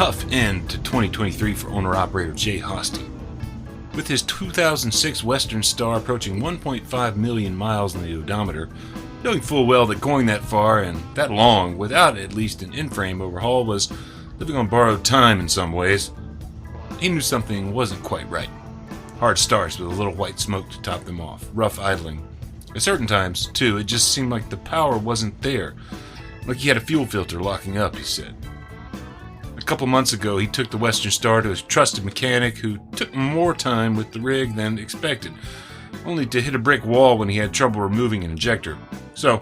tough end to 2023 for owner-operator Jay Hosty. With his 2006 Western Star approaching 1.5 million miles on the odometer, knowing full well that going that far and that long without at least an in-frame overhaul was living on borrowed time in some ways, he knew something wasn't quite right. Hard starts with a little white smoke to top them off, rough idling. At certain times, too, it just seemed like the power wasn't there, like he had a fuel filter locking up, he said. A couple months ago, he took the Western Star to his trusted mechanic who took more time with the rig than expected, only to hit a brick wall when he had trouble removing an injector. So,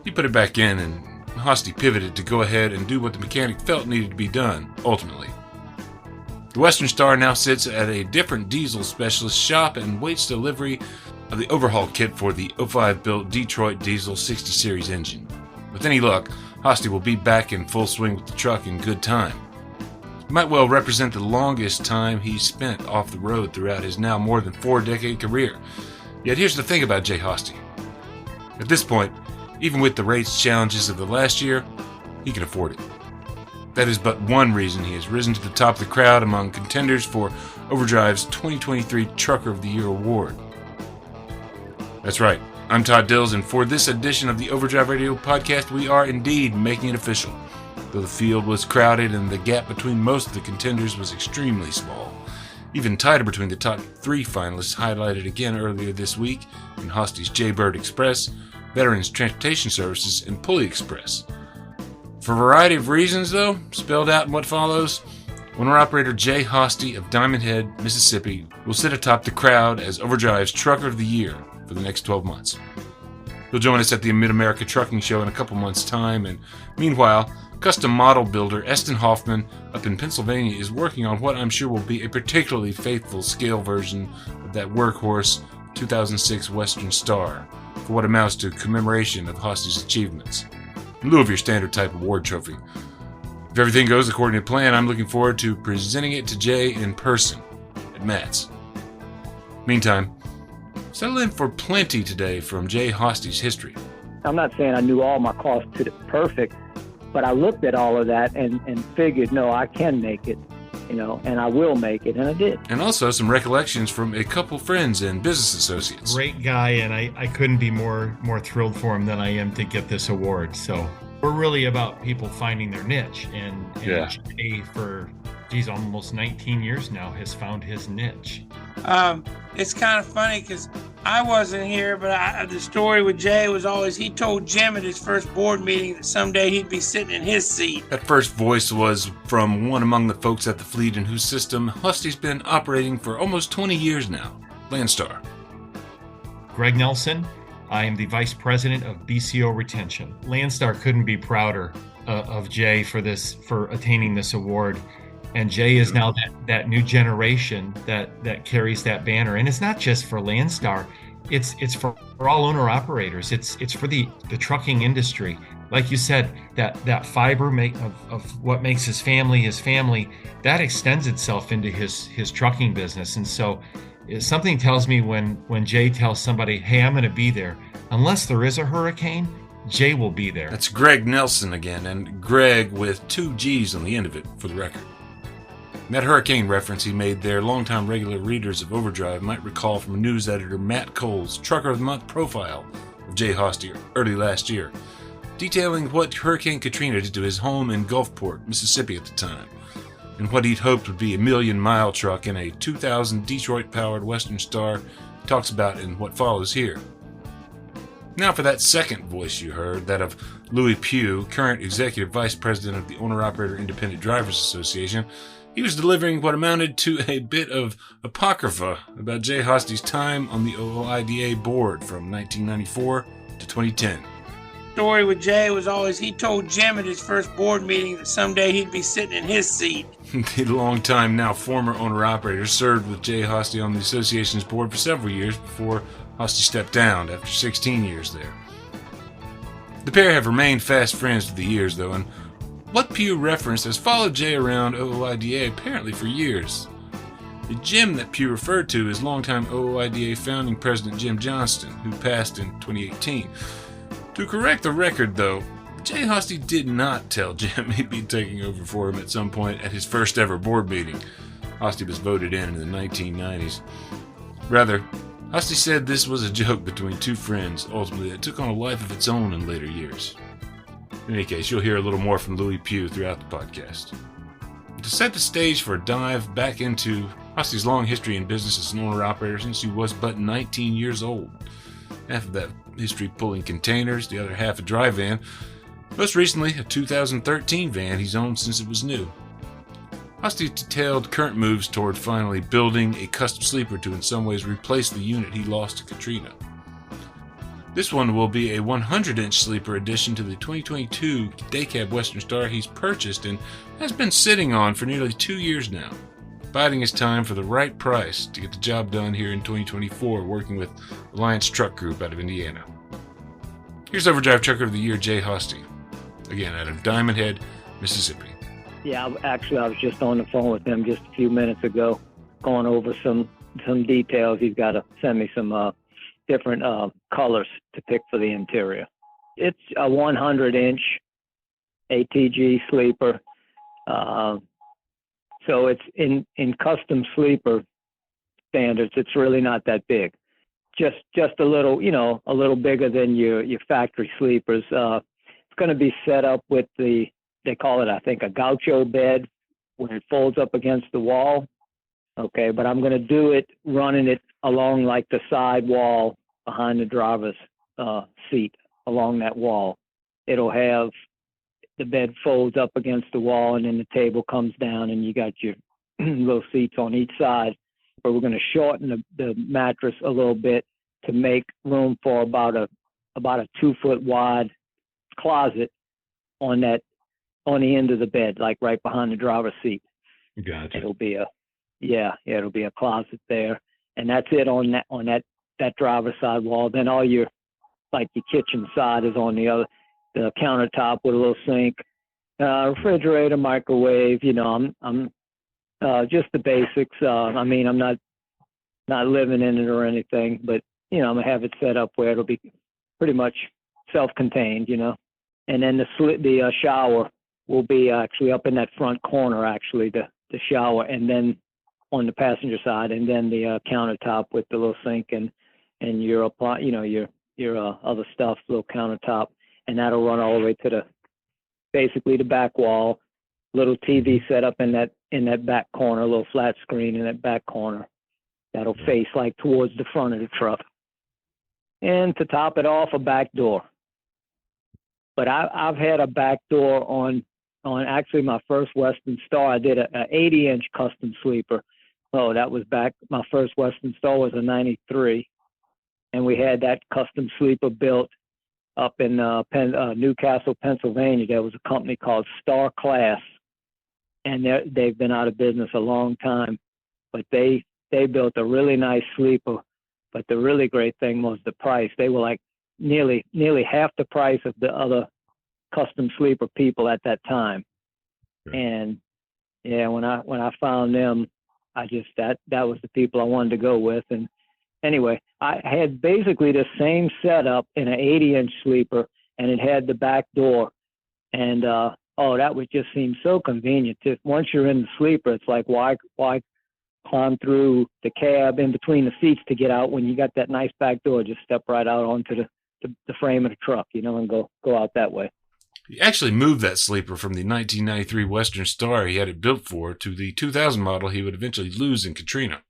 he put it back in, and Hosty pivoted to go ahead and do what the mechanic felt needed to be done, ultimately. The Western Star now sits at a different diesel specialist shop and waits delivery of the overhaul kit for the 05-built Detroit Diesel 60 Series engine. With any luck, Hosty will be back in full swing with the truck in good time. It might well represent the longest time he's spent off the road throughout his now more than 4-decade career. Yet here's the thing about Jay Hosty. At this point, even with the race challenges of the last year, he can afford it. That is but one reason he has risen to the top of the crowd among contenders for Overdrive's 2023 Trucker of the Year award. That's right, I'm Todd Dills, and for this edition of the Overdrive Radio podcast, we are indeed making it official. Though the field was crowded and the gap between most of the contenders was extremely small, even tighter between the top 3 finalists highlighted again earlier this week in Hosty's Jaybird Express, Veterans Transportation Services, and Pulley Express. For a variety of reasons, though, spelled out in what follows, owner-operator Jay Hosty of Diamond Head, Mississippi, will sit atop the crowd as Overdrive's Trucker of the Year for the next 12 months. He'll join us at the Mid-America Trucking Show in a couple months' time, and meanwhile, custom model builder Eston Hoffman up in Pennsylvania is working on what I'm sure will be a particularly faithful scale version of that workhorse 2006 Western Star for what amounts to commemoration of Hosty's achievements, in lieu of your standard type award trophy. If everything goes according to plan, I'm looking forward to presenting it to Jay in person at Matt's. Meantime, settle in for plenty today from Jay Hosty's history. I'm not saying I knew all my costs to the perfect, but I looked at all of that and figured, no, I can make it, and I will make it, and I did. And also some recollections from a couple friends and business associates. Great guy, and I couldn't be more thrilled for him than I am to get this award. So we're really about people finding their niche, and Jay, for almost 19 years now, has found his niche. It's kind of funny because I wasn't here, but the story with Jay was always he told Jim at his first board meeting that someday he'd be sitting in his seat. That first voice was from one among the folks at the fleet in whose system Hosty's been operating for almost 20 years now, Landstar. Greg Nelson, I am the Vice President of BCO Retention. Landstar couldn't be prouder of Jay for attaining this award. And Jay is now that new generation that carries that banner. And it's not just for Landstar. It's for all owner operators. It's for the trucking industry. Like you said, that fiber of what makes his family, that extends itself into his trucking business. And so something tells me when Jay tells somebody, hey, I'm going to be there, unless there is a hurricane, Jay will be there. That's Greg Nelson again, and Greg with 2 G's on the end of it, for the record. That hurricane reference he made there, longtime regular readers of Overdrive might recall from news editor Matt Cole's Trucker of the Month profile of Jay Hosty early last year, detailing what Hurricane Katrina did to his home in Gulfport, Mississippi at the time, and what he'd hoped would be a million-mile truck in a 2000 Detroit-powered Western Star he talks about in what follows here. Now for that second voice you heard, that of Louis Pugh, current Executive Vice President of the Owner-Operator Independent Drivers Association. He was delivering what amounted to a bit of apocrypha about Jay Hosty's time on the OOIDA board from 1994 to 2010. The story with Jay was always he told Jim at his first board meeting that someday he'd be sitting in his seat. The longtime, now former owner-operator served with Jay Hosty on the association's board for several years before Hosty stepped down after 16 years there. The pair have remained fast friends through the years, though, and what Pugh referenced has followed Jay around OOIDA apparently for years. The Jim that Pugh referred to is longtime OOIDA founding president Jim Johnston, who passed in 2018. To correct the record, though, Jay Hosty did not tell Jim he'd be taking over for him at some point at his first ever board meeting. Hosty was voted in the 1990s. Rather, Hosty said this was a joke between two friends, ultimately that took on a life of its own in later years. In any case, you'll hear a little more from Louis Pugh throughout the podcast. To set the stage for a dive back into Hosty's long history in business as an owner-operator since he was but 19 years old. Half of that history pulling containers, the other half a dry van. Most recently, a 2013 van he's owned since it was new. Hosty detailed current moves toward finally building a custom sleeper to in some ways replace the unit he lost to Katrina. This one will be a 100-inch sleeper addition to the 2022 day cab Western Star he's purchased and has been sitting on for nearly 2 years now, biding his time for the right price to get the job done here in 2024, working with the Landstar Truck Group out of Indiana. Here's Overdrive Trucker of the Year, Jay Hosty, again out of Diamond Head, Mississippi. Yeah, actually, I was just on the phone with him just a few minutes ago, going over some details. He's got to send me some different colors to pick for the interior. It's a 100-inch ATG sleeper. So it's in custom sleeper standards, it's really not that big. Just a little, a little bigger than your factory sleepers. It's going to be set up with they call it, I think, a gaucho bed when it folds up against the wall. Okay, but I'm going to do it running it along like the side wall behind the driver's seat, along that wall. It'll have the bed folds up against the wall, and then the table comes down, and you got your little seats on each side. But we're going to shorten the mattress a little bit to make room for about a 2-foot wide closet on the end of the bed, like right behind the driver's seat. Gotcha. It'll be it'll be a closet there, and that's it on that driver's side wall. Then all your kitchen side is on the countertop with a little sink, refrigerator, microwave. I'm just the basics. I'm not living in it or anything, but I'm gonna have it set up where it'll be pretty much self-contained. And then the shower will be actually up in that front corner, actually, the shower, and then on the passenger side, and then the countertop with the little sink and your other stuff, little countertop, and that'll run all the way to basically the back wall. Little TV set up in that back corner, a little flat screen in that back corner that'll face like towards the front of the truck. And to top it off, a back door. But I've had a back door on actually my first Western Star. I did a 80-inch custom sleeper. Oh, that was back. My first Western Star was a 93, and we had that custom sleeper built up in Newcastle, Pennsylvania. There was a company called Star Class, and they've been out of business a long time. But they built a really nice sleeper. But the really great thing was the price. They were like nearly half the price of the other custom sleeper people at that time. And yeah, when I found them, that was the people I wanted to go with. And anyway, I had basically the same setup in an 80-inch sleeper, and it had the back door. And that would just seem so convenient. Once you're in the sleeper, it's like why climb through the cab in between the seats to get out when you got that nice back door? Just step right out onto the frame of the truck, and go out that way. He actually moved that sleeper from the 1993 Western Star he had it built for to the 2000 model he would eventually lose in Katrina.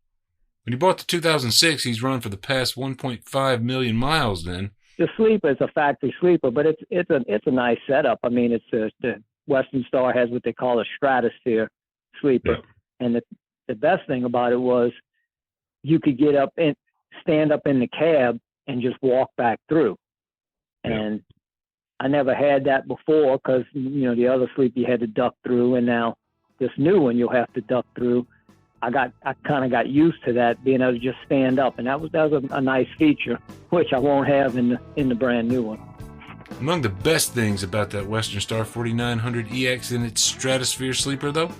When he bought the 2006, he's run for the past 1.5 million miles then. The sleeper is a factory sleeper, but it's a nice setup. I mean, the Western Star has what they call a stratosphere sleeper. Yeah. And the best thing about it was you could get up and stand up in the cab and just walk back through. And I never had that before because, the other sleeper you had to duck through, and now this new one you'll have to duck through. I kind of got used to that, being able to just stand up, and that was a nice feature, which I won't have in the brand new one. Among the best things about that Western Star 4900EX and its Stratosphere sleeper, though,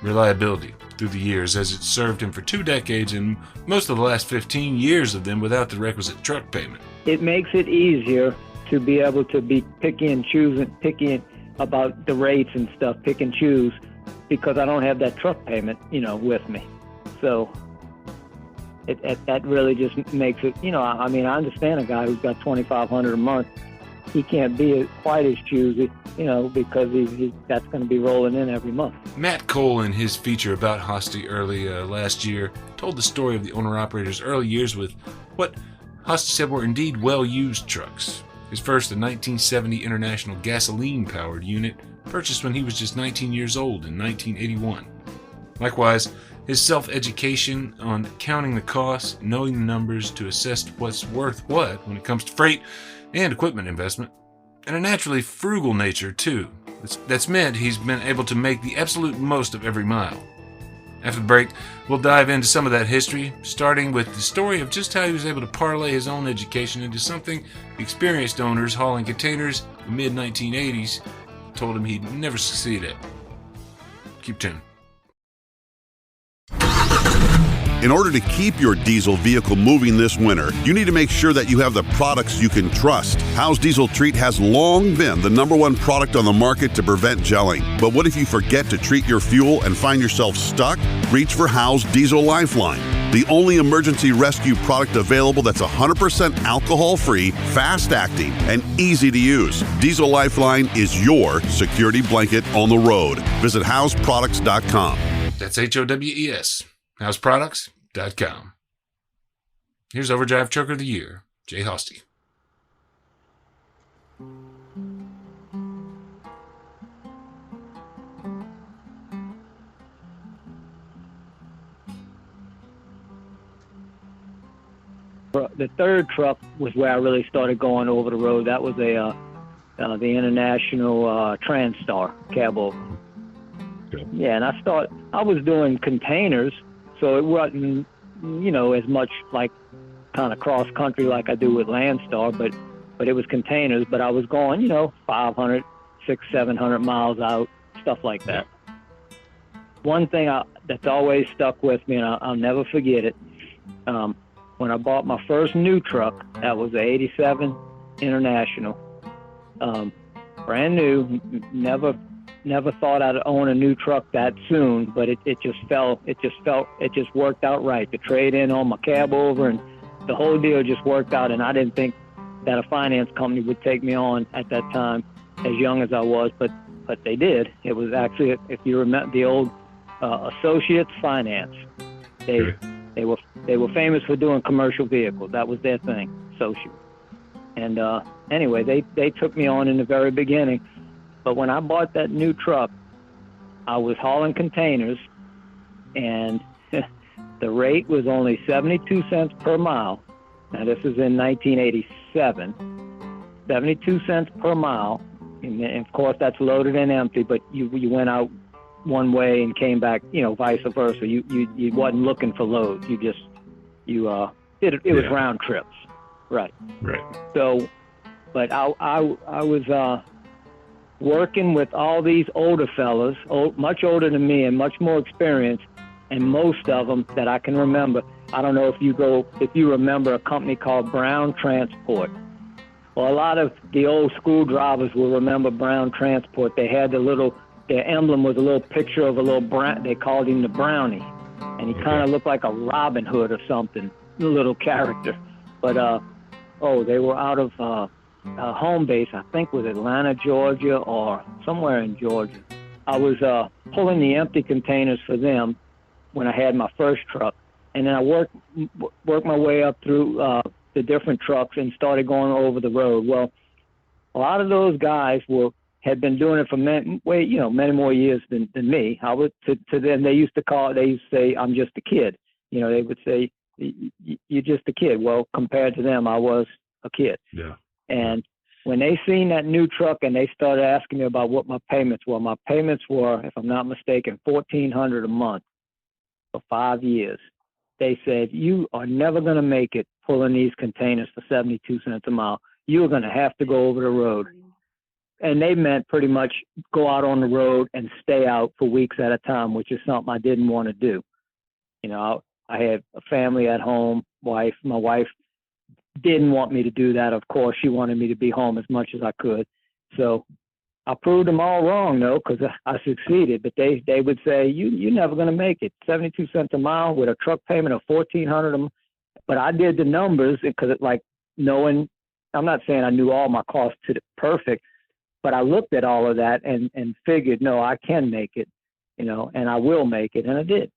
reliability through the years, as it served him for 2 decades and most of the last 15 years of them without the requisite truck payment. It makes it easier to be able to be picky about the rates and stuff, pick and choose, because I don't have that truck payment, with me. So that really just makes it, I mean, I understand a guy who's got $2,500 a month. He can't be quite as choosy, because that's going to be rolling in every month. Matt Cole, in his feature about Hosty early last year, told the story of the owner-operator's early years with what Hosty said were indeed well-used trucks. His first, a 1970 International gasoline-powered unit, purchased when he was just 19 years old in 1981. Likewise, his self-education on counting the costs, knowing the numbers to assess what's worth what when it comes to freight and equipment investment, and a naturally frugal nature, too. That's meant he's been able to make the absolute most of every mile. After the break, we'll dive into some of that history, starting with the story of just how he was able to parlay his own education into something experienced owners hauling containers in the mid-1980s told him he'd never succeed at. Keep tuned. In order to keep your diesel vehicle moving this winter, you need to make sure that you have the products you can trust. Howe's Diesel Treat has long been the #1 product on the market to prevent gelling. But what if you forget to treat your fuel and find yourself stuck? Reach for Howe's Diesel Lifeline, the only emergency rescue product available that's 100% alcohol-free, fast-acting, and easy to use. Diesel Lifeline is your security blanket on the road. Visit howesproducts.com. That's HOWES. howesproducts.com. Here's Overdrive Trucker of the Year, Jay Hosty. The third truck was where I really started going over the road. That was the International Landstar cabover. Okay. Yeah, and I was doing containers, so it wasn't, as much like kind of cross country like I do with Landstar, but it was containers. But I was going, 500, 600, 700 miles out, stuff like that. One thing that's always stuck with me, and I'll never forget it. When I bought my first new truck, that was the '87 International, brand new, never thought I'd own a new truck that soon, but it just worked out right. The trade-in on my cabover and the whole deal just worked out, and I didn't think that a finance company would take me on at that time, as young as I was, but they did. It was actually, if you remember, the old Associates Finance. They were famous for doing commercial vehicles. That was their thing, Associates. And anyway, they took me on in the very beginning. But when I bought that new truck, I was hauling containers, and the rate was only 72 cents per mile. Now, this is in 1987. 72 cents per mile. And of course, that's loaded and empty, but you went out one way and came back, vice versa. You wasn't looking for loads. You did it. It was round trips. Right. So, but I was working with all these older fellas, much older than me and much more experienced, and most of them that I can remember. I don't know if you remember a company called Brown Transport. Well, a lot of the old school drivers will remember Brown Transport. They had their emblem was a little picture of a little brown. They called him the Brownie, and he kind of looked like a Robin Hood or something, a little character. But they were out of home base, I think, was Atlanta, Georgia, or somewhere in Georgia. I was pulling the empty containers for them when I had my first truck, and then I worked my way up through the different trucks and started going over the road. Well, a lot of those guys had been doing it for many more years than me. I would to them, they used to say, "I'm just a kid." They would say, "You're just a kid." Well, compared to them, I was a kid. Yeah. And when they seen that new truck and they started asking me about what my payments were, if I'm not mistaken, $1,400 a month for 5 years. They said, "You are never going to make it pulling these containers for 72 cents a mile. You're going to have to go over the road." And they meant pretty much go out on the road and stay out for weeks at a time, which is something I didn't want to do. I had a family at home, my wife didn't want me to do that. Of course, she wanted me to be home as much as I could. So I proved them all wrong, though, because I succeeded. But they would say, you're never going to make it. 72 cents a mile with a truck payment of $1,400. But I did the numbers because it like knowing, I'm not saying I knew all my costs to the perfect, but I looked at all of that and figured, no, I can make it, you know, and I will make it. And I did.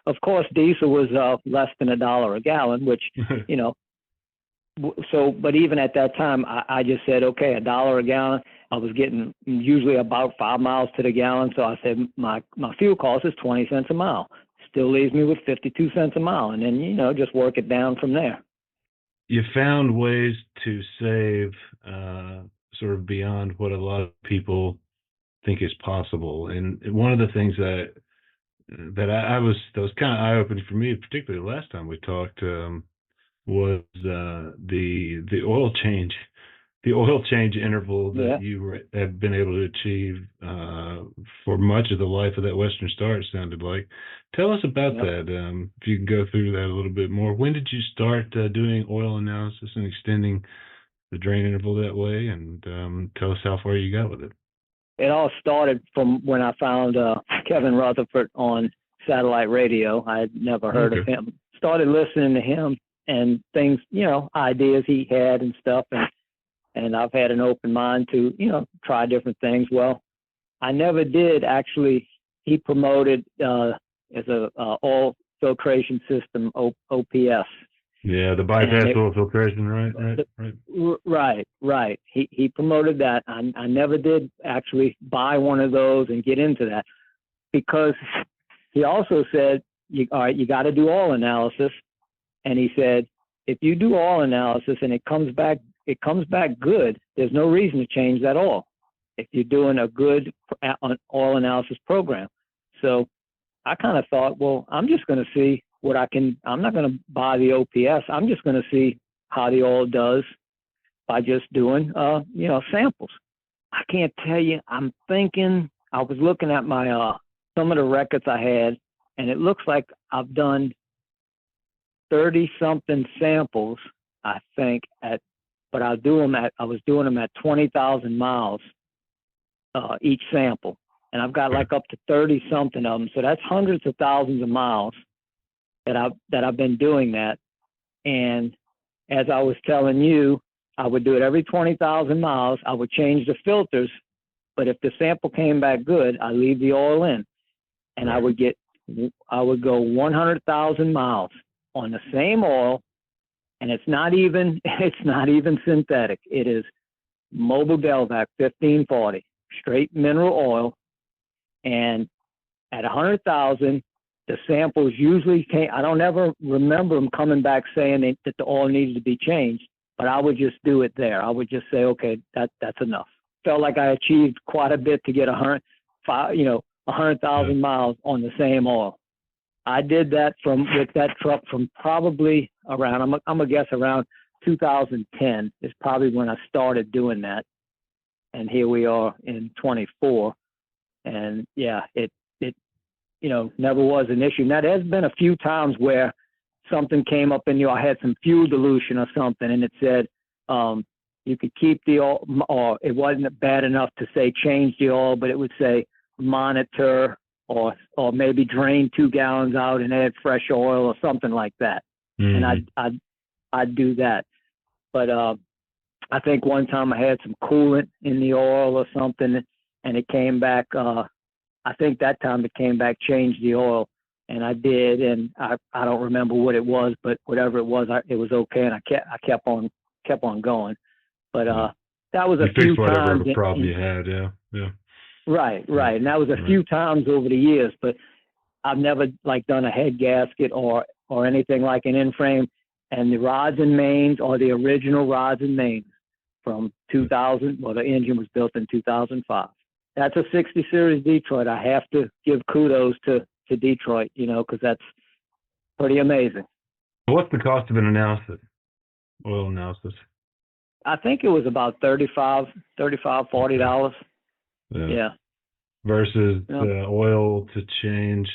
Of course, diesel was less than $1 a gallon, which, you know, so, but even at that time, I just said, okay, $1 a gallon. I was getting usually about 5 miles to the gallon. So I said, my fuel cost is 20 cents a mile. Still leaves me with 52 cents a mile. And then, you know, just work it down from there. You found ways to save sort of beyond what a lot of people think is possible. And one of the things that was kind of eye-opening for me, particularly the last time we talked, was the oil change, interval that you have been able to achieve for much of the life of that Western Star, it sounded like. Tell us about that, if you can go through that a little bit more. When did you start doing oil analysis and extending the drain interval that way? And tell us how far you got with it. It all started from when I found Kevin Rutherford on satellite radio. I had never heard of him. Started listening to him and things, you know, ideas he had and stuff. And I've had an open mind to, you know, try different things. Well, I never did actually. He promoted as a oil filtration system, OPS. Yeah, the bypass oil filtration, right. Right. He promoted that. I never did actually buy one of those and get into that, because he also said, all right, you got to do oil analysis. And he said, if you do oil analysis and it comes back good, there's no reason to change that oil if you're doing a good oil analysis program. So I kind of thought, well, I'm just going to see what I'm not going to buy the OPS. I'm just going to see how the oil does by just doing, you know, samples. I can't tell you. I'm thinking, I was looking at my, some of the records I had, and it looks like I've done 30 something samples, I think, but I was doing them at 20,000 miles, each sample. And I've got like up to 30 something of them. So that's hundreds of thousands of miles that I've been doing that. And as I was telling you, I would do it every 20,000 miles. I would change the filters, but if the sample came back good, I leave the oil in, and I would go 100,000 miles on the same oil. And it's not even synthetic. It is Mobil Delvac 1540, straight mineral oil. And at 100,000, the samples usually came. I don't ever remember them coming back saying that the oil needed to be changed, but I would just do it there. I would just say, okay, that's enough. Felt like I achieved quite a bit to get 100,000 miles on the same oil. I did that with that truck from probably around, I'm gonna guess around 2010 is probably when I started doing that. And here we are in 24. And yeah, it you know, never was an issue. Now there's been a few times where something came up and, you know, I had some fuel dilution or something, and it said you could keep the oil, or it wasn't bad enough to say change the oil, but it would say monitor or maybe drain 2 gallons out and add fresh oil or something like that. Mm-hmm. And I'd do that. But I think one time I had some coolant in the oil or something, and it came back. I think that time it came back, changed the oil, and I did. And I don't remember what it was, but whatever it was, it was okay, and I kept on going. But that was a few times. Whatever problem you had, yeah. Right. And that was a few times over the years, but I've never done a head gasket or anything like an in-frame. And the rods and mains are the original rods and mains from 2000. Well, the engine was built in 2005. That's a 60 series Detroit. I have to give kudos to Detroit, you know, because that's pretty amazing. What's the cost of an oil analysis? I think it was about $35, $40. Yeah. Versus the oil to change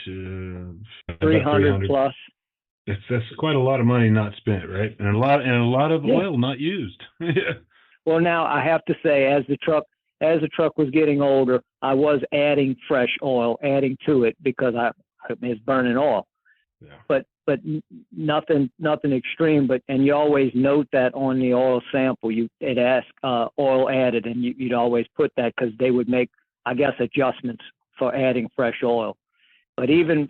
300 plus. That's quite a lot of money not spent, right? And a lot of oil not used. Yeah. Well, now I have to say, as the truck was getting older, I was adding fresh oil, adding to it because it's burning oil. Yeah. But nothing extreme. And you always note that on the oil sample, it asks oil added, and you'd always put that because they would make, I guess, adjustments for adding fresh oil. But even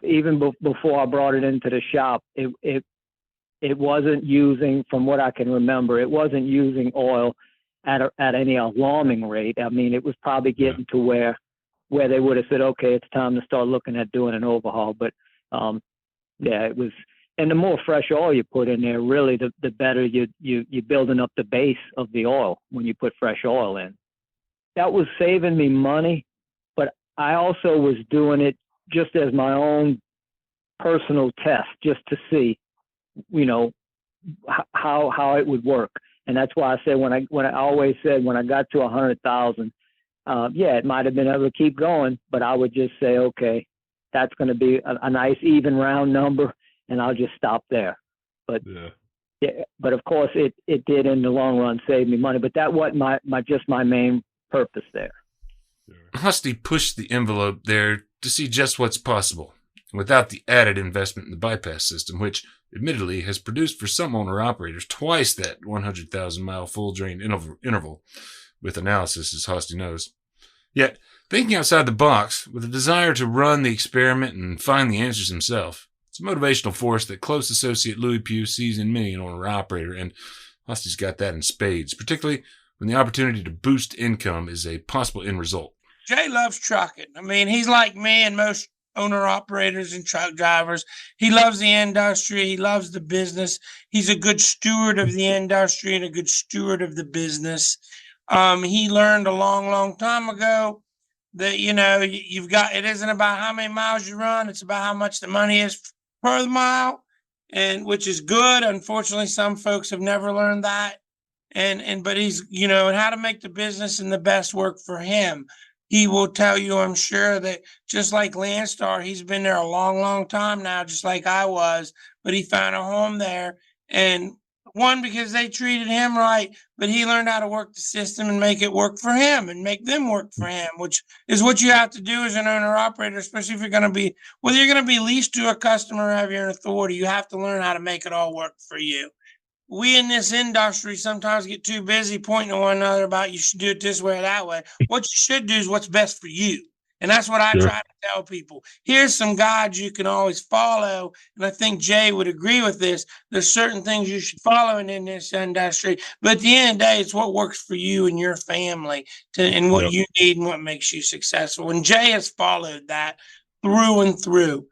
before I brought it into the shop, it wasn't using, from what I can remember, it wasn't using oil at any alarming rate. I mean, it was probably getting to where they would have said, okay, it's time to start looking at doing an overhaul. But it was, and the more fresh oil you put in there, really, the better you're building up the base of the oil when you put fresh oil in. That was saving me money, but I also was doing it just as my own personal test, just to see, how it would work. And that's why I said when I always said when I got to 100,000, it might have been able to keep going, but I would just say, okay, that's going to be a nice even round number, and I'll just stop there. But but of course it did in the long run save me money. But that wasn't my main purpose there. Hosty pushed the envelope there to see just what's possible, without the added investment in the bypass system, which admittedly has produced for some owner-operators twice that 100,000-mile full drain interval, with analysis, as Hosty knows. Yet, thinking outside the box, with a desire to run the experiment and find the answers himself, it's a motivational force that close associate Louis Pugh sees in many an owner-operator, and Hosty's got that in spades, particularly when the opportunity to boost income is a possible end result. Jay loves trucking. I mean, he's like me and most owner-operators and truck drivers. He loves the industry. He loves the business. He's a good steward of the industry and a good steward of the business. He learned a long, long time ago that, it isn't about how many miles you run. It's about how much the money is per mile, and which is good. Unfortunately, some folks have never learned that. But he's, and how to make the business and the best work for him. He will tell you, I'm sure, that just like Landstar, he's been there a long, long time now, just like I was, but he found a home there. And one, because they treated him right, but he learned how to work the system and make it work for him and make them work for him, which is what you have to do as an owner-operator, especially if you're going to be, whether you're going to be leased to a customer or have your own authority, you have to learn how to make it all work for you. We in this industry sometimes get too busy pointing to one another about you should do it this way or that way. What you should do is what's best for you. And that's what I try to tell people. Here's some guides you can always follow. And I think Jay would agree with this. There's certain things you should follow in this industry. But at the end of the day, it's what works for you and your family and what you need and what makes you successful. And Jay has followed that through and through.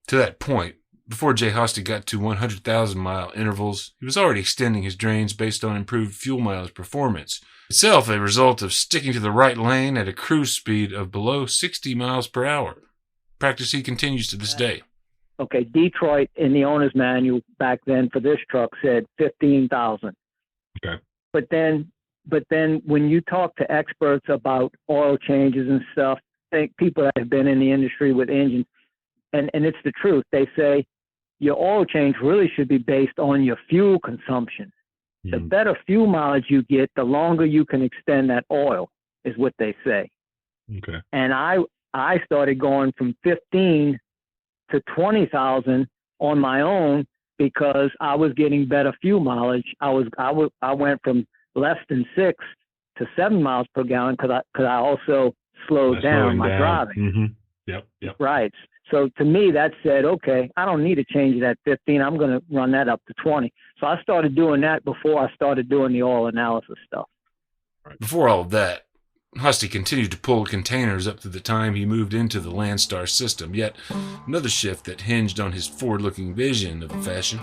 To that point, before Jay Hosty got to 100,000-mile intervals, he was already extending his drains based on improved fuel mileage performance, itself a result of sticking to the right lane at a cruise speed of below 60 miles per hour. Practice he continues to this day. Okay, Detroit in the owner's manual back then for this truck said 15,000. Okay. But then when you talk to experts about oil changes and stuff, people that have been in the industry with engines, and it's the truth, they say your oil change really should be based on your fuel consumption. The better fuel mileage you get, the longer you can extend that oil, is what they say. Okay. And I started going from 15 to 20,000 on my own because I was getting better fuel mileage. I went from less than 6 to 7 miles per gallon because I also slowed down my driving. Mm-hmm. Yep. Right. So to me, that said, okay, I don't need to change it at 15. I'm going to run that up to 20. So I started doing that before I started doing the oil analysis stuff. Before all of that, Hosty continued to pull containers up to the time he moved into the Landstar system, yet another shift that hinged on his forward-looking vision of the fashion.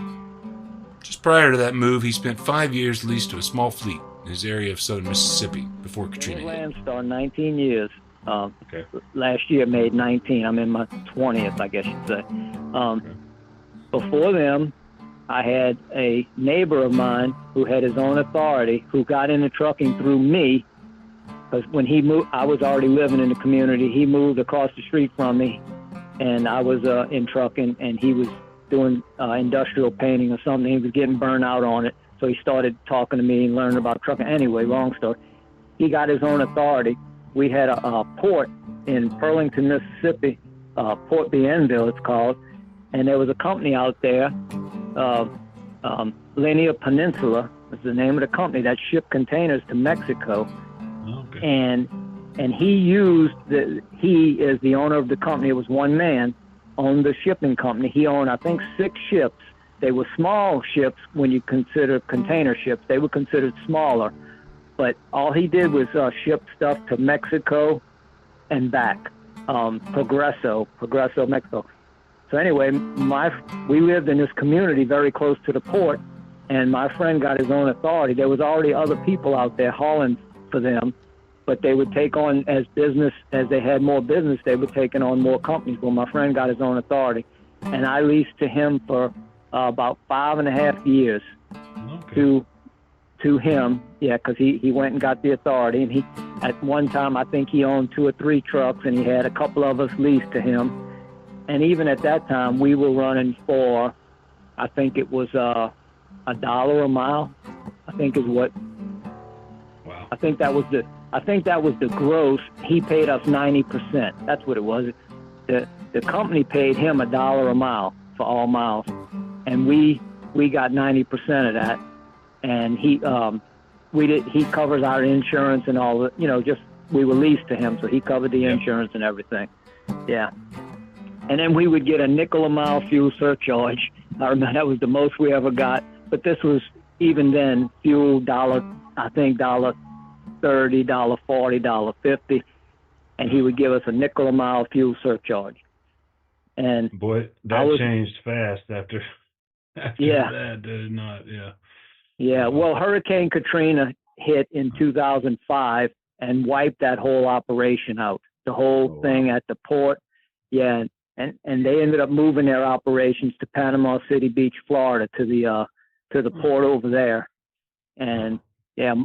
Just prior to that move, he spent 5 years leased to a small fleet in his area of southern Mississippi before Katrina hit. Landstar, 19 years. Last year made 19. I'm in my 20th, I guess you'd say. Before them, I had a neighbor of mine who had his own authority, who got into trucking through me. Because when he moved, I was already living in the community. He moved across the street from me, and I was in trucking, and he was doing industrial painting or something. He was getting burned out on it. So he started talking to me and learning about trucking. Anyway, long story. He got his own authority. We had a port in Burlington, Mississippi, Port Bienville it's called. And there was a company out there, Linear Peninsula is the name of the company, that shipped containers to Mexico. Okay. And he is the owner of the company. It was one man, owned the shipping company. He owned, I think, 6 ships. They were small ships when you consider container ships. They were considered smaller. But all he did was ship stuff to Mexico and back. Progreso, Mexico. So anyway, we lived in this community very close to the port, and my friend got his own authority. There was already other people out there hauling for them, but they would take on as they had more business, they were taking on more companies. Well, my friend got his own authority, and I leased to him for about 5.5 years. Okay. To him, yeah, because he went and got the authority, and he, at one time, I think he owned 2 or 3 trucks, and he had a couple of us leased to him. And even at that time, we were running for, I think it was $1 a mile. I think is what. Wow. I think that was the gross. He paid us 90%. That's what it was. The company paid him $1 a mile for all miles, and we got 90% of that. And he covers our insurance and all the, just we were leased to him, so he covered the insurance and everything. Yeah. And then we would get a nickel a mile fuel surcharge. I remember that was the most we ever got. But this was, even then, fuel $1.30, $1.40, $1.50. And he would give us a nickel a mile fuel surcharge. And boy, that changed fast after that, did it not? Yeah. Yeah. Well, Hurricane Katrina hit in 2005 and wiped that whole operation out. The whole thing at the port. Yeah. And they ended up moving their operations to Panama City Beach, Florida, to the port over there. And a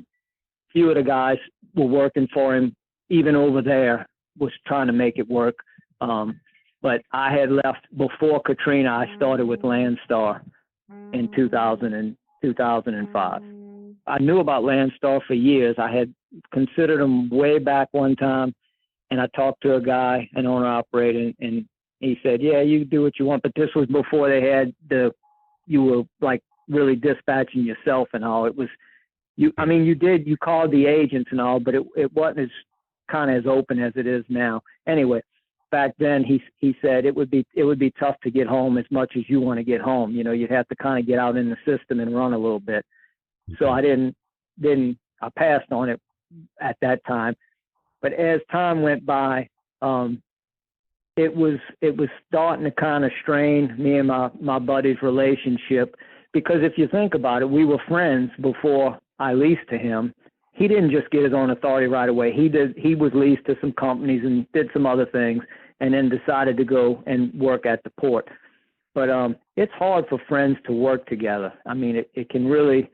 few of the guys were working for him, even over there, was trying to make it work. But I had left before Katrina. I started with Landstar in 2005. I knew about Landstar for years. I had considered them way back one time, and I talked to a guy, an owner operator, and he said, yeah, you do what you want. But this was before they had you were like really dispatching yourself and all. It was, you called the agents and all, but it wasn't as kind of as open as it is now. Anyway, back then he said it would be tough to get home as much as you want to get home. You'd have to kind of get out in the system and run a little bit. So I I passed on it at that time. But as time went by, it was starting to kind of strain me and my buddy's relationship, because if you think about it, we were friends before I leased to him. He didn't just get his own authority right away. He was leased to some companies and did some other things, and then decided to go and work at the port. But it's hard for friends to work together. I mean, it can really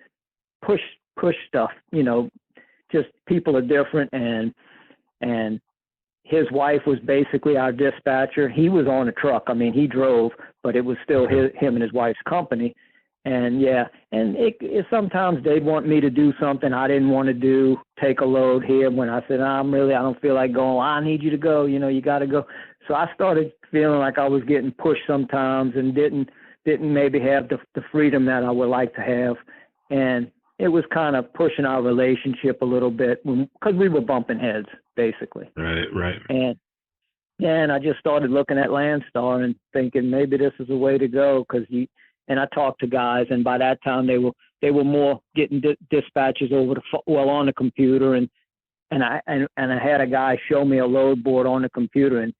push stuff. Just people are different, and his wife was basically our dispatcher. He was on a truck. I mean, he drove, but it was still him and his wife's company. And it sometimes they'd want me to do something I didn't want to do, take a load here. When I said, I don't feel like going, I need you to go, you got to go. So I started feeling like I was getting pushed sometimes and didn't maybe have the freedom that I would like to have. And it was kind of pushing our relationship a little bit because we were bumping heads, basically. Right. And I just started looking at Landstar and thinking maybe this is a way to go, and I talked to guys, and by that time they were more getting dispatches on the computer, and I had a guy show me a load board on the computer and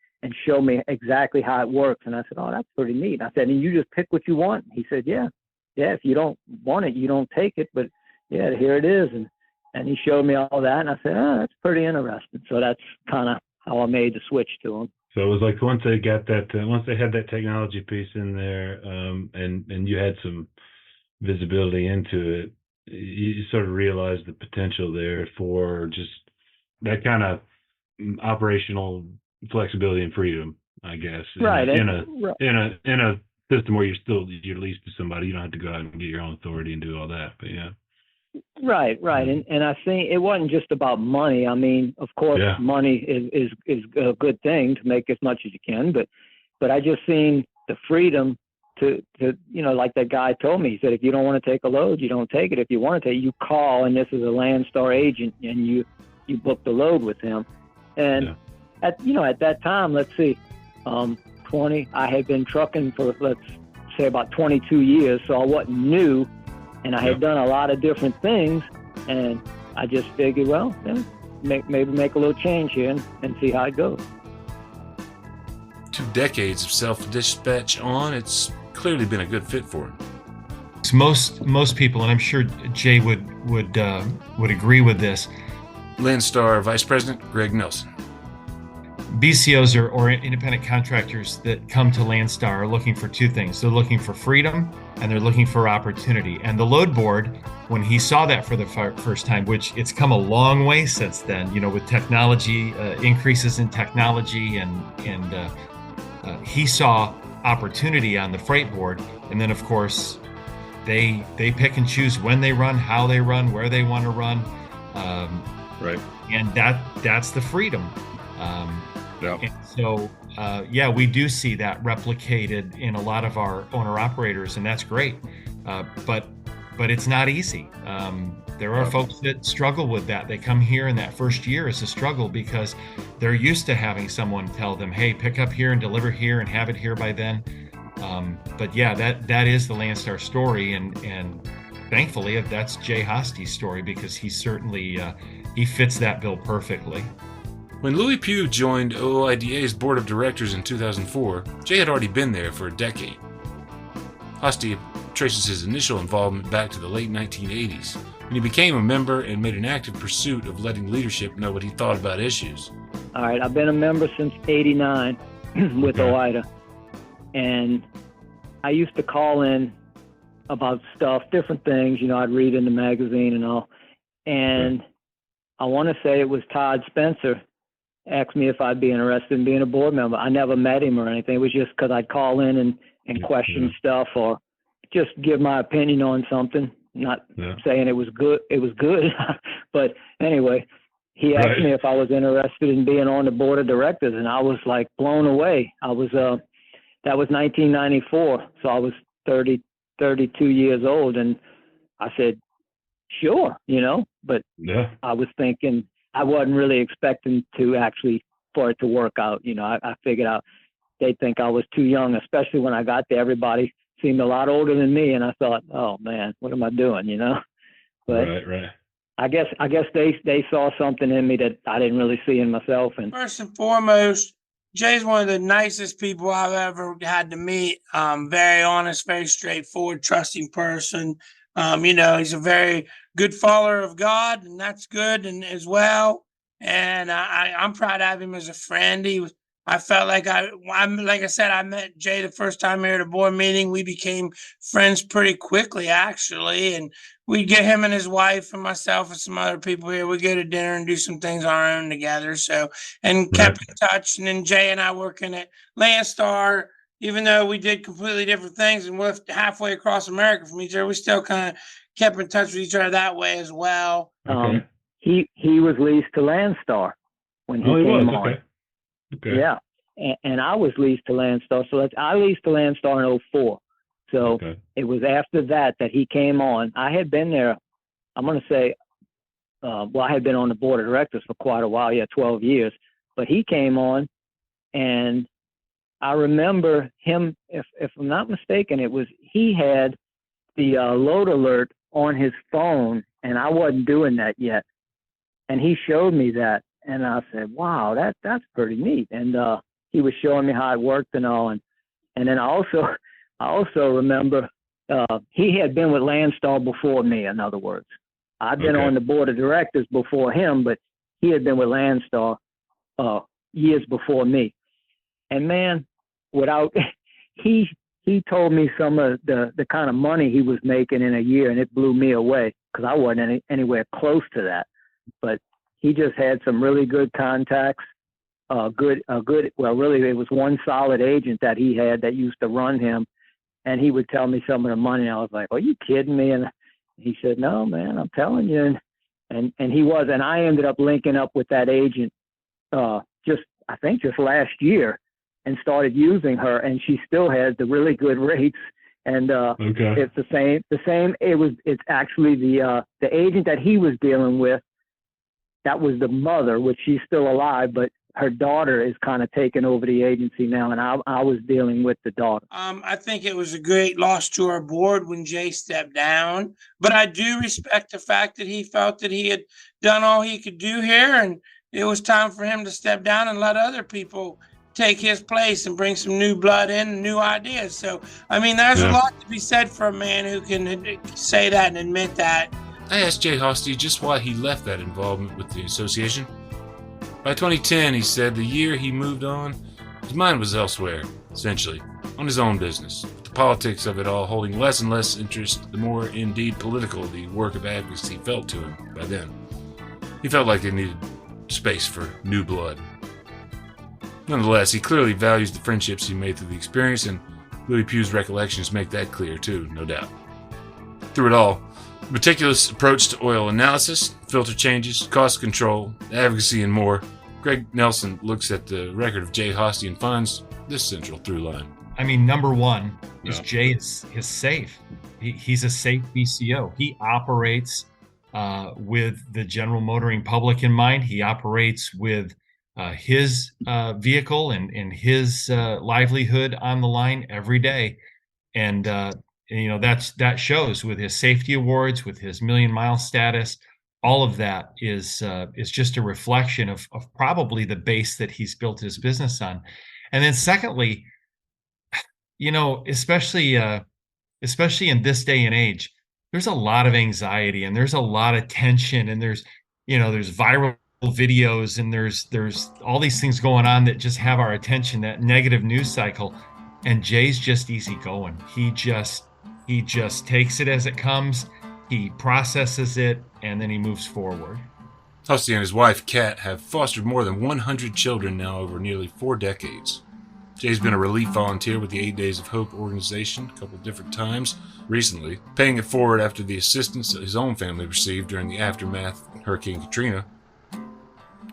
show me exactly how it works. And I said, oh, that's pretty neat. I said, and you just pick what you want? He said, yeah, if you don't want it, you don't take it, but yeah, here it is. And he showed me all that, and I said, oh, that's pretty interesting. So that's kind of how I made the switch to him. So it was like once they got that, once they had that technology piece in there, and you had some visibility into it, you sort of realized the potential there for just that kind of operational flexibility and freedom, I guess. Right. In a system where you're leased to somebody. You don't have to go out and get your own authority and do all that. But yeah. Right. And I think it wasn't just about money. I mean, of course, money is a good thing to make as much as you can, but I just seen the freedom to like that guy told me. He said, if you don't want to take a load, you don't take it. If you want to take it, you call, and this is a Landstar agent, and you book the load with him. And at that time, let's see, I had been trucking for, let's say, about 22 years, so I wasn't new. And I had done a lot of different things, and I just figured, well, maybe make a little change here and see how it goes. 2 decades of self-dispatch on, it's clearly been a good fit for him. Most people, and I'm sure Jay would agree with this. Landstar Vice President Greg Nelson. BCOs or independent contractors that come to Landstar are looking for 2 things. They're looking for freedom and they're looking for opportunity. And the load board, when he saw that for the first time, which it's come a long way since then, with technology, increases in technology, and he saw opportunity on the freight board. And then, of course, they pick and choose when they run, how they run, where they want to run. Right. And that's the freedom. And so, we do see that replicated in a lot of our owner-operators, and that's great. But it's not easy. There are folks that struggle with that. They come here, and that first year is a struggle because they're used to having someone tell them, hey, pick up here and deliver here and have it here by then. That is the Landstar story, and thankfully that's Jay Hosty's story, because he certainly he fits that bill perfectly. When Louis Pugh joined OOIDA's board of directors in 2004, Jay had already been there for a decade. Hosty traces his initial involvement back to the late 1980s, when he became a member and made an active pursuit of letting leadership know what he thought about issues. All right, I've been a member since '89 with OOIDA, and I used to call in about stuff, different things. I'd read in the magazine and all, and I want to say it was Todd Spencer asked me if I'd be interested in being a board member. I never met him or anything. It was just because I'd call in and question stuff, or just give my opinion on something. Not saying it was good. It was good. But anyway, he asked me if I was interested in being on the board of directors, and I was like blown away. I was, that was 1994. So I was 32 years old. And I said, sure, but I was thinking, I wasn't really expecting for it to work out. I figured out they'd think I was too young, especially when I got there. Everybody seemed a lot older than me, and I thought, oh man, what am I doing? But I guess they saw something in me that I didn't really see in myself. And first and foremost, Jay's one of the nicest people I've ever had to meet. Very honest, very straightforward, trusting person. He's a very good follower of God, and that's good, and as well. And I'm proud to have him as a friend. I felt like like I said, I met Jay the first time here at a board meeting. We became friends pretty quickly, actually, and we'd get him and his wife and myself and some other people here. We'd go to dinner and do some things on our own together. So, and kept in touch. And then Jay and I working at Landstar. Even though we did completely different things and lived halfway across America from each other, we still kind of kept in touch with each other that way as well. He was leased to Landstar when he came on. Okay. Yeah, and I was leased to Landstar. So I leased to Landstar in 2004. So it was after that he came on. I had been there, I'm going to say, I had been on the board of directors for quite a while, 12 years. But he came on, and I remember him, if I'm not mistaken, he had the load alert on his phone, and I wasn't doing that yet. And he showed me that, and I said, wow, that's pretty neat. And he was showing me how it worked and all. And then I also remember he had been with Landstar before me, in other words. I'd been on the board of directors before him, but he had been with Landstar years before me. And man, he told me some of the kind of money he was making in a year, and it blew me away because I wasn't anywhere close to that. But he just had some really good contacts. Really, it was one solid agent that he had that used to run him, and he would tell me some of the money. And I was like, "Are you kidding me?" And he said, "No, man, I'm telling you." And he was, and I ended up linking up with that agent I think just last year, and started using her, and she still has the really good rates. And it's the same. It's actually the agent that he was dealing with. That was the mother, which she's still alive, but her daughter is kind of taking over the agency now, and I was dealing with the daughter. I think it was a great loss to our board when Jay stepped down, but I do respect the fact that he felt that he had done all he could do here, and it was time for him to step down and let other people take his place and bring some new blood in and new ideas. So, I mean, there's a lot to be said for a man who can say that and admit that. I asked Jay Hosty just why he left that involvement with the association. By 2010, he said the year he moved on, his mind was elsewhere, essentially, on his own business. With the politics of it all holding less and less interest, the more indeed political the work of advocacy felt to him by then. He felt like they needed space for new blood. Nonetheless, he clearly values the friendships he made through the experience, and Willie Pugh's recollections make that clear too, no doubt. Through it all, meticulous approach to oil analysis, filter changes, cost control, advocacy, and more, Greg Nelson looks at the record of Jay Hosty and finds this central through line. I mean, number one is Jay is safe. He's a safe BCO. He operates with the general motoring public in mind. He operates with his vehicle and his livelihood on the line every day. And that shows with his safety awards, with his million-mile status. All of that is just a reflection of probably the base that he's built his business on. And then secondly, especially in this day and age, there's a lot of anxiety and there's a lot of tension, and there's viral videos, and there's all these things going on that just have our attention, that negative news cycle. And Jay's just easy going. He just takes it as it comes. He processes it, and then he moves forward. Hosty and his wife, Kat, have fostered more than 100 children now over nearly 4 decades. Jay's been a relief volunteer with the 8 Days of Hope organization a couple different times recently, paying it forward after the assistance that his own family received during the aftermath of Hurricane Katrina.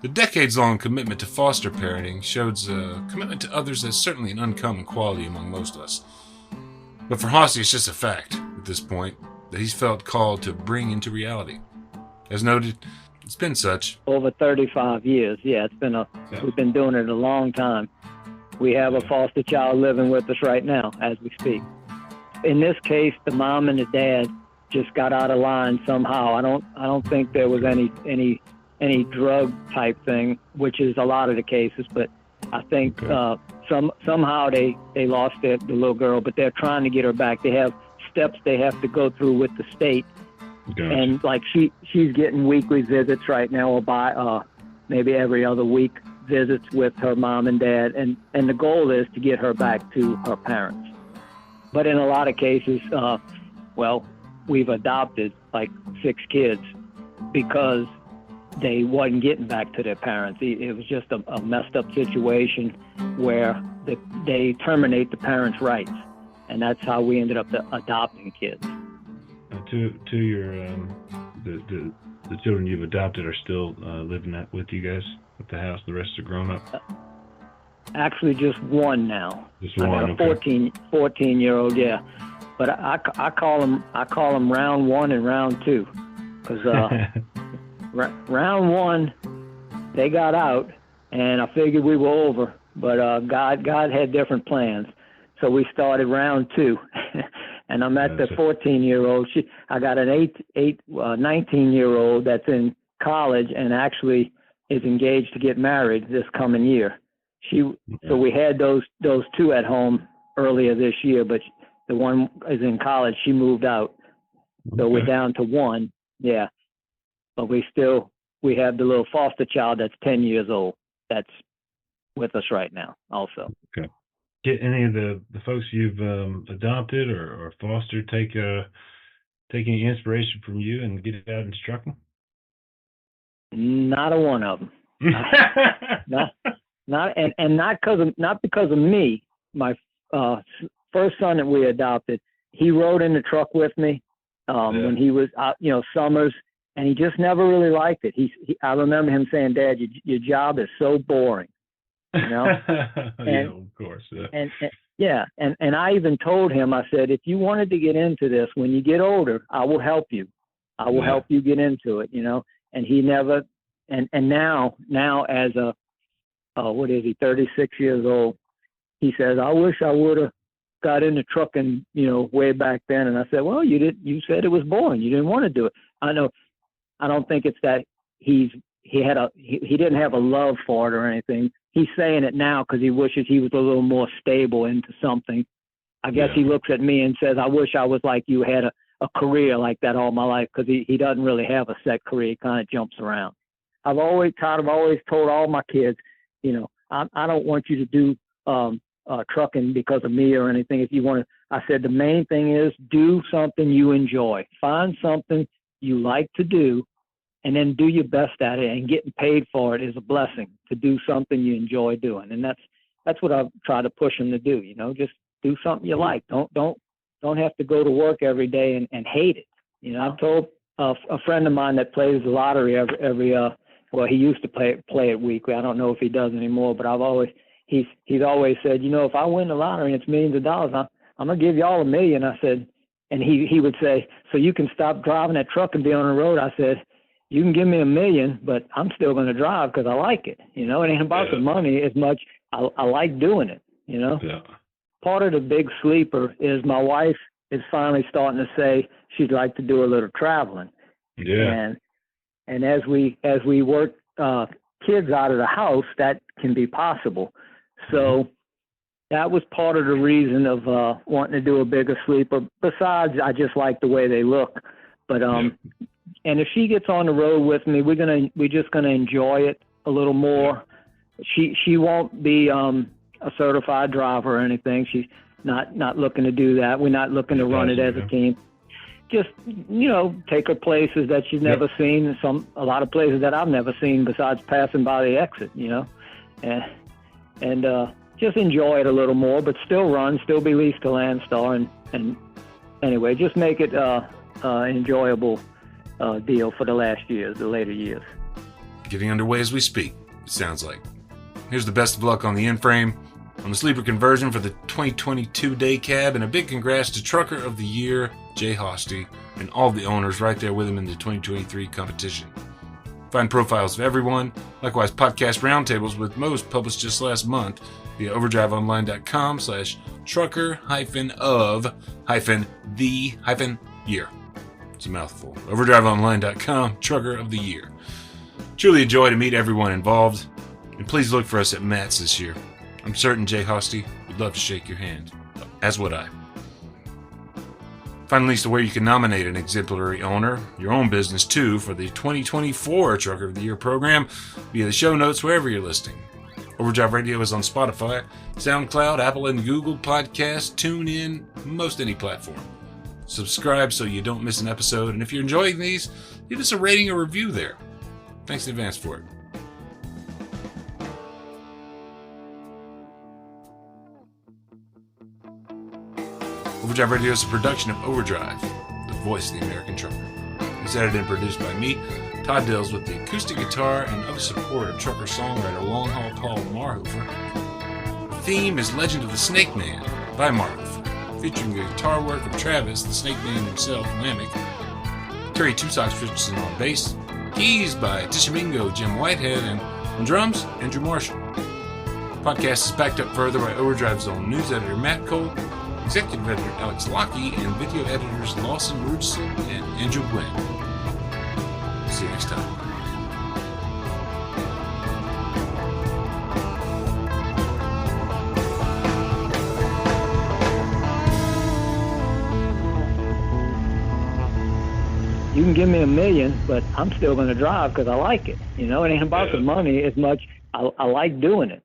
The decades-long commitment to foster parenting shows a commitment to others as certainly an uncommon quality among most of us. But for Hosty, it's just a fact at this point that he's felt called to bring into reality. As noted, it's been such. Over 35 years. Yeah, we've been doing it a long time. We have a foster child living with us right now as we speak. In this case, the mom and the dad just got out of line somehow. I don't think there was any drug type thing, which is a lot of the cases, but I think somehow they lost the little girl, but they're trying to get her back. They have steps they have to go through with the state. Gosh. And like she's getting weekly visits right now, or maybe every other week visits with her mom and dad, and the goal is to get her back to her parents. But in a lot of cases, we've adopted like 6 kids because they wasn't getting back to their parents. It was just a messed up situation where they terminate the parents' rights, and that's how we ended up adopting kids. To your the children you've adopted are still living with you guys at the house. The rest are grown up. Actually, just one now. Just one. I got a 14-year-old. Yeah, but I call them round 1 and round 2 because round 1 they got out, and I figured we were over. But God had different plans, so we started round 2. And I'm at the 14-year-old. I got an 19-year-old that's in college and actually is engaged to get married this coming year. So we had those 2 at home earlier this year, but the one is in college. She moved out, so we're down to 1. Yeah, but we have the little foster child that's 10 years old that's with us right now also. Okay. Get any of the folks you've adopted or fostered take any inspiration from you and get it out and instruct them? Not a one of them. not because of me. My first son that we adopted, he rode in the truck with me when he was out, summers, and he just never really liked it. I remember him saying, "Dad, your job is so boring." Of course. Yeah. And I even told him, I said, if you wanted to get into this when you get older, I will help you. I will help you get into it, And he never, and now as what is he, 36 years old, he says, I wish I would have got into trucking, way back then. And I said, well, you said it was boring. You didn't want to do it. I know. I don't think it's that he didn't have a love for it or anything. He's saying it now because he wishes he was a little more stable into something. I guess he looks at me and says, I wish I was like you, had a career like that all my life, because he doesn't really have a set career. He kind of jumps around. I've always told all my kids, I don't want you to do trucking because of me or anything. If you want to, I said, the main thing is do something you enjoy. Find something you like to do, and then do your best at it, and getting paid for it is a blessing. To do something you enjoy doing. And that's what I try to push them to do, just do something you like. Don't have to go to work every day and hate it. I've told a friend of mine that plays the lottery every he used to play it weekly. I don't know if he does anymore, but he's always said, if I win the lottery and it's millions of dollars, I'm going to give y'all $1 million. I said, and he would say, so you can stop driving that truck and be on the road. I said, you can give me $1 million, but I'm still going to drive because I like it. It ain't about the money as much. I like doing it, Yeah. Part of the big sleeper is my wife is finally starting to say she'd like to do a little traveling. Yeah. And as we work kids out of the house, that can be possible. So that was part of the reason of wanting to do a bigger sleeper. Besides, I just like the way they look. But and if she gets on the road with me, we're just gonna enjoy it a little more. She won't be a certified driver or anything. She's not looking to do that. We're not looking to run it as a team. Just take her places that she's never seen. A lot of places that I've never seen besides passing by the exit. And just enjoy it a little more, but still be leased to Landstar, and anyway, just make it enjoyable deal for the later years. Getting underway as we speak, it sounds like. Here's the best of luck on the in-frame, on the sleeper conversion for the 2022 day cab, and a big congrats to Trucker of the Year, Jay Hosty, and all the owners right there with him in the 2023 competition. Find profiles of everyone, likewise podcast roundtables with most published just last month via overdriveonline.com/trucker-of-the-year. It's a mouthful. Overdriveonline.com, Trucker of the Year. Truly a joy to meet everyone involved, and please look for us at Matt's this year. I'm certain Jay Hosty would love to shake your hand, as would I. Find links to where you can nominate an exemplary owner, your own business too, for the 2024 Trucker of the Year program via the show notes wherever you're listening. Overdrive Radio is on Spotify, SoundCloud, Apple and Google Podcasts, TuneIn, most any platform. Subscribe so you don't miss an episode, and if you're enjoying these, leave us a rating or review there. Thanks in advance for it. Overdrive Radio is a production of Overdrive, the voice of the American trucker. It's edited and produced by me, Todd Dills, with the acoustic guitar and other support of trucker songwriter Long Haul Paul Marhofer. The theme is Legend of the Snake Man by Marhofer, featuring the guitar work of Travis, the Snake Man himself, Lamech, Terry Two Socks Richardson on bass, keys by Tishomingo Jim Whitehead, and on drums, Andrew Marshall. The podcast is backed up further by Overdrive's own news editor Matt Cole, executive editor Alex Lockie, and video editors Lawson Rudson and Andrew Gwynn. See you next time. You can give me $1 million, but I'm still going to drive because I like it. It ain't about the money as much. I like doing it.